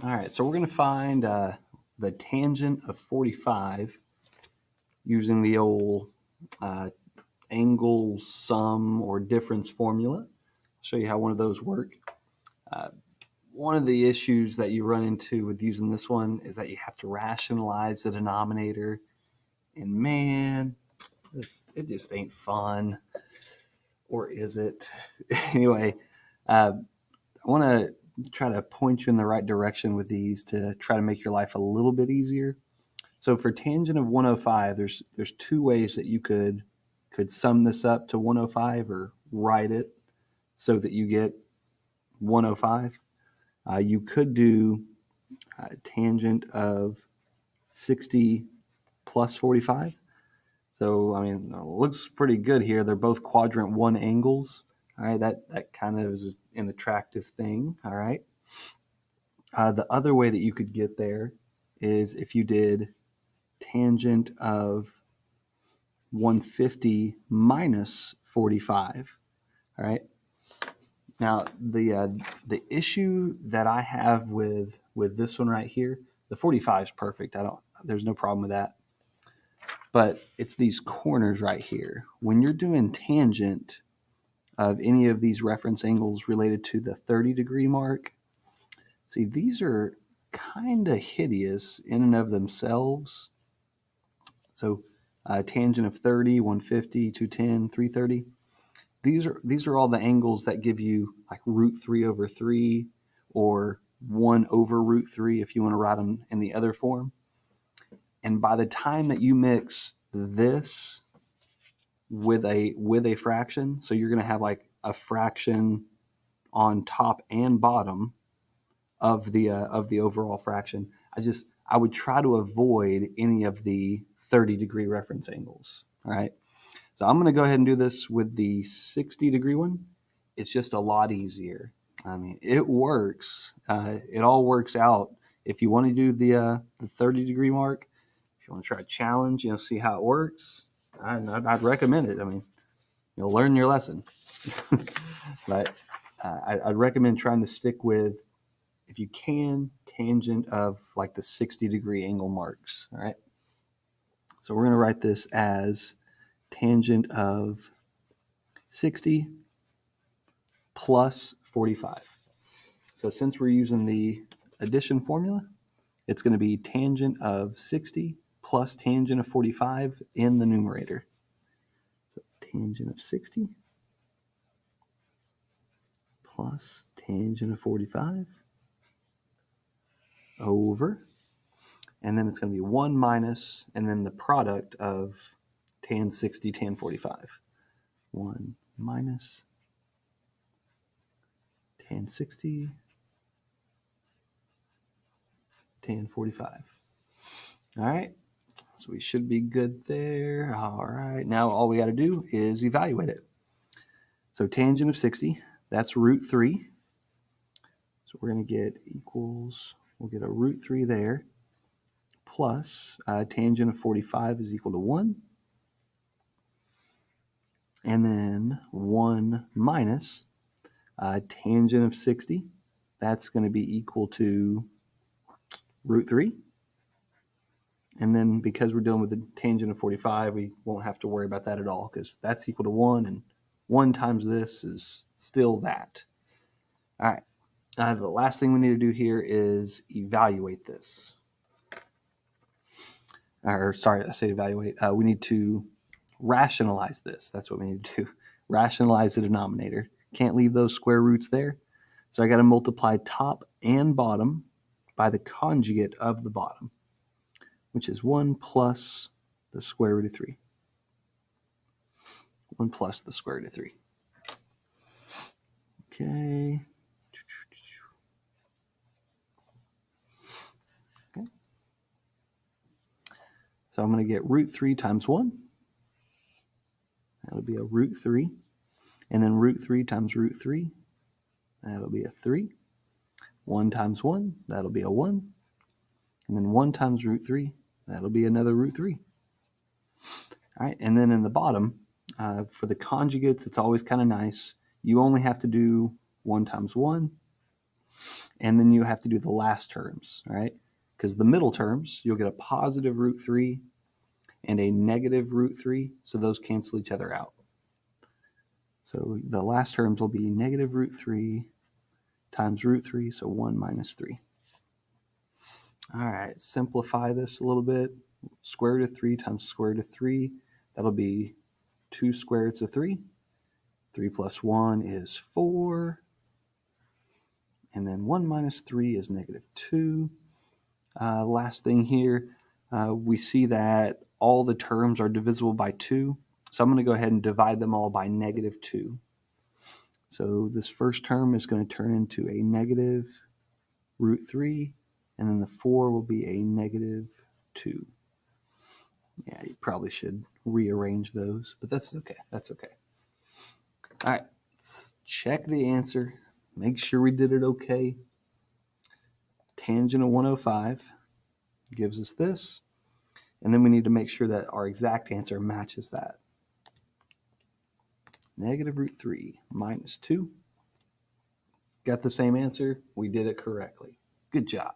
All right, so we're going to find the tangent of 45 using the old uh, angle sum or difference formula. I'll show you how one of those work. Uh, One of the issues that you run into with using this one is that you have to rationalize the denominator, and man, it just ain't fun. Or is it? Anyway, I want to try to point you in the right direction with these to try to make your life a little bit easier. So for tangent of 105, there's two ways that you could sum this up to 105 or write it so that you get 105. You could do tangent of 60 plus 45. So I mean, it looks pretty good here. They're both quadrant one angles. All right, that kind of is an attractive thing. All right. The other way that you could get there is if you did tangent of 150 minus 45. All right. Now the issue that I have with this one right here, the 45 is perfect. There's no problem with that. But it's these corners right here. When you're doing tangent of any of these reference angles related to the 30-degree mark, see, these are kind of hideous in and of themselves. So tangent of 30, 150, 210, 330. These are all the angles that give you like root 3 over 3 or 1 over root 3 if you want to write them in the other form. And by the time that you mix this with a fraction, so you're going to have like a fraction on top and bottom of the overall fraction. I would try to avoid any of the 30-degree reference angles. All right. So I'm going to go ahead and do this with the 60-degree one. It's just a lot easier. I mean, it works. It all works out. If you want to do the 30-degree mark, if you want to try a challenge, see how it works, I'd recommend it. I mean, you'll learn your lesson. But I'd recommend trying to stick with, if you can, tangent of like the 60-degree angle marks. All right. So we're going to write this as tangent of 60 plus 45. So since we're using the addition formula, it's going to be tangent of 60 plus tangent of 45 in the numerator. So tangent of 60 plus tangent of 45 over, and then it's going to be 1 minus, and then the product of tan 60, tan 45. 1 minus tan 60, tan 45. All right, so we should be good there. All right, now all we got to do is evaluate it. So tangent of 60, that's root 3. So we're going to get equals, we'll get a root 3 there, plus tangent of 45 is equal to 1. And then 1 minus tangent of 60, that's going to be equal to root 3. And then because we're dealing with the tangent of 45, we won't have to worry about that at all because that's equal to 1, and 1 times this is still that. All right. The last thing we need to do here is evaluate this. Or sorry, I say evaluate. We need to rationalize this. That's what we need to do. Rationalize the denominator. Can't leave those square roots there. So I got to multiply top and bottom by the conjugate of the bottom, which is 1 plus the square root of 3. 1 plus the square root of 3. Okay. Okay. So I'm going to get root 3 times 1. That'll be a root 3. And then root 3 times root 3. That'll be a 3. 1 times 1. That'll be a 1. And then 1 times root 3. That'll be another root 3. All right. And then in the bottom, for the conjugates, it's always kind of nice. You only have to do 1 times 1. And then you have to do the last terms, right? Because the middle terms, you'll get a positive root 3 and a negative root 3, so those cancel each other out. So the last terms will be negative root 3 times root 3, so 1 minus 3. All right, simplify this a little bit. Square root of 3 times square root of 3, that'll be 2 square roots of 3. 3 plus 1 is 4. And then 1 minus 3 is negative 2. Last thing here, we see that all the terms are divisible by 2. So I'm going to go ahead and divide them all by negative 2. So this first term is going to turn into a negative root 3, and then the 4 will be a negative 2. Yeah, you probably should rearrange those, but that's okay. That's okay. All right, let's check the answer. Make sure we did it okay. Tangent of 105 gives us this, and then we need to make sure that our exact answer matches that. Negative root 3 minus 2. Got the same answer. We did it correctly. Good job.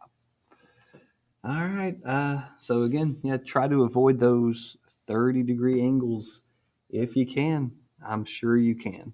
All right. So again, yeah, try to avoid those 30-degree angles if you can. I'm sure you can.